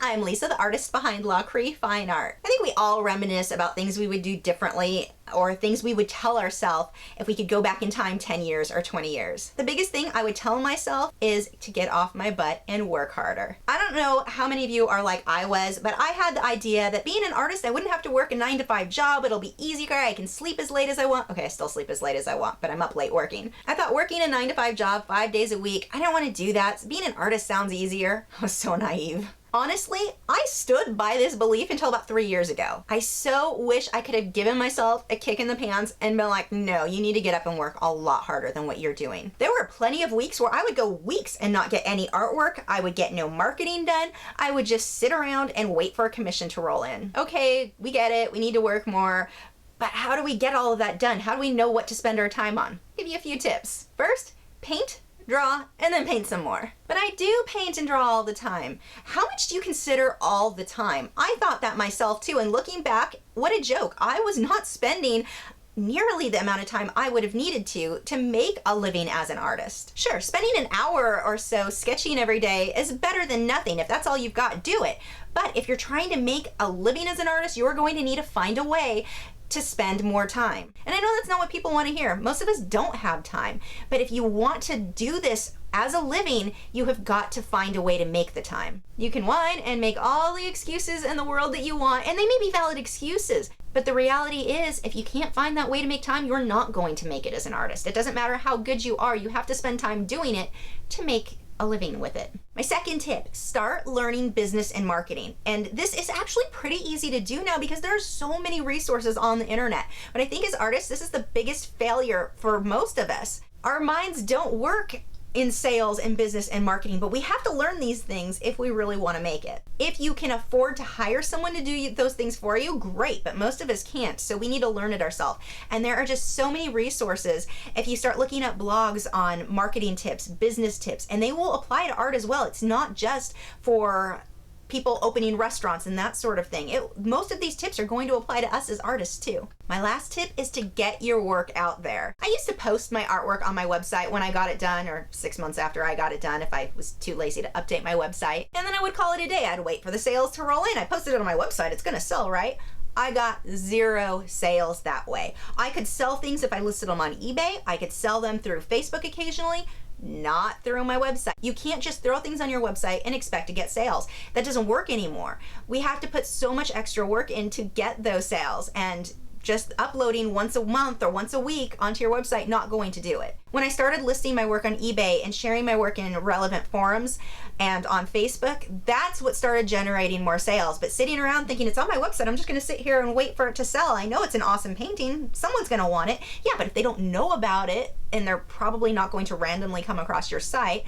I'm Lisa, the artist behind Lachri Fine Art. I think we all reminisce about things we would do differently or things we would tell ourselves if we could go back in time 10 years or 20 years. The biggest thing I would tell myself is to get off my butt and work harder. I don't know how many of you are like I was, but I had the idea that being an artist, I wouldn't have to work a 9-to-5 job. It'll be easier. I can sleep as late as I want. Okay, I still sleep as late as I want, but I'm up late working. I thought working a 9-to-5 job 5 days a week, I don't want to do that. Being an artist sounds easier. I was so naive. Honestly, I stood by this belief until about 3 years ago. I so wish I could have given myself a kick in the pants and been like, no, you need to get up and work a lot harder than what you're doing. There were plenty of weeks where I would go weeks and not get any artwork. I would get no marketing done. I would just sit around and wait for a commission to roll in. Okay, we get it. We need to work more. But how do we get all of that done? How do we know what to spend our time on? I'll give you a few tips. First, paint, draw, and then paint some more. But I do paint and draw all the time. How much do you consider all the time? I thought that myself too, and looking back, what a joke. I was not spending nearly the amount of time I would have needed to make a living as an artist. Sure, spending an hour or so sketching every day is better than nothing. If that's all you've got, do it. But if you're trying to make a living as an artist, you're going to need to find a way to spend more time. And I know that's not what people want to hear. Most of us don't have time. But if you want to do this as a living, you have got to find a way to make the time. You can whine and make all the excuses in the world that you want, and they may be valid excuses. But the reality is, if you can't find that way to make time, you're not going to make it as an artist. It doesn't matter how good you are, you have to spend time doing it to make a living with it. My second tip, start learning business and marketing. And this is actually pretty easy to do now because there are so many resources on the internet. But I think as artists, this is the biggest failure for most of us. Our minds don't work in sales and business and marketing, but we have to learn these things if we really want to make it. If you can afford to hire someone to do those things for you, great, but most of us can't, so we need to learn it ourselves. And there are just so many resources. If you start looking up blogs on marketing tips, business tips, and they will apply to art as well. It's not just for people opening restaurants and that sort of thing. Most of these tips are going to apply to us as artists too. My last tip is to get your work out there. I used to post my artwork on my website when I got it done, or 6 months after I got it done if I was too lazy to update my website. And then I would call it a day. I'd wait for the sales to roll in. I posted it on my website. It's gonna sell, right? I got 0 sales that way. I could sell things if I listed them on eBay. I could sell them through Facebook occasionally, not through my website. You can't just throw things on your website and expect to get sales. That doesn't work anymore. We have to put so much extra work in to get those sales, and just uploading once a month or once a week onto your website, not going to do it. When I started listing my work on eBay and sharing my work in relevant forums and on Facebook, that's what started generating more sales. But sitting around thinking it's on my website, I'm just gonna sit here and wait for it to sell. I know it's an awesome painting, someone's gonna want it. Yeah, but if they don't know about it, and they're probably not going to randomly come across your site,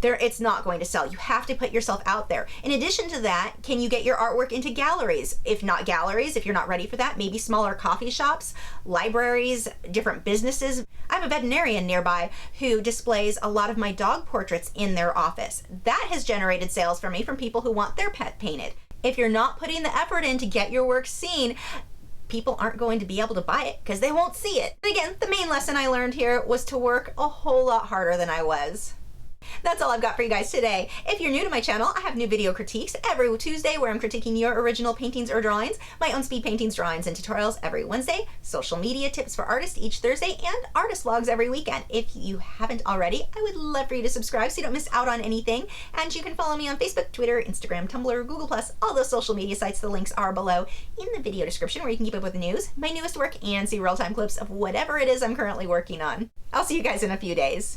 it's not going to sell. You have to put yourself out there. In addition to that, can you get your artwork into galleries? If not galleries, if you're not ready for that, maybe smaller coffee shops, libraries, different businesses. I have a veterinarian nearby who displays a lot of my dog portraits in their office. That has generated sales for me from people who want their pet painted. If you're not putting the effort in to get your work seen, people aren't going to be able to buy it because they won't see it. And again, the main lesson I learned here was to work a whole lot harder than I was. That's all I've got for you guys today. If you're new to my channel, I have new video critiques every Tuesday where I'm critiquing your original paintings or drawings, my own speed paintings, drawings, and tutorials every Wednesday, social media tips for artists each Thursday, and artist vlogs every weekend. If you haven't already, I would love for you to subscribe so you don't miss out on anything. And you can follow me on Facebook, Twitter, Instagram, Tumblr, Google+, all those social media sites. The links are below in the video description where you can keep up with the news, my newest work, and see real-time clips of whatever it is I'm currently working on. I'll see you guys in a few days.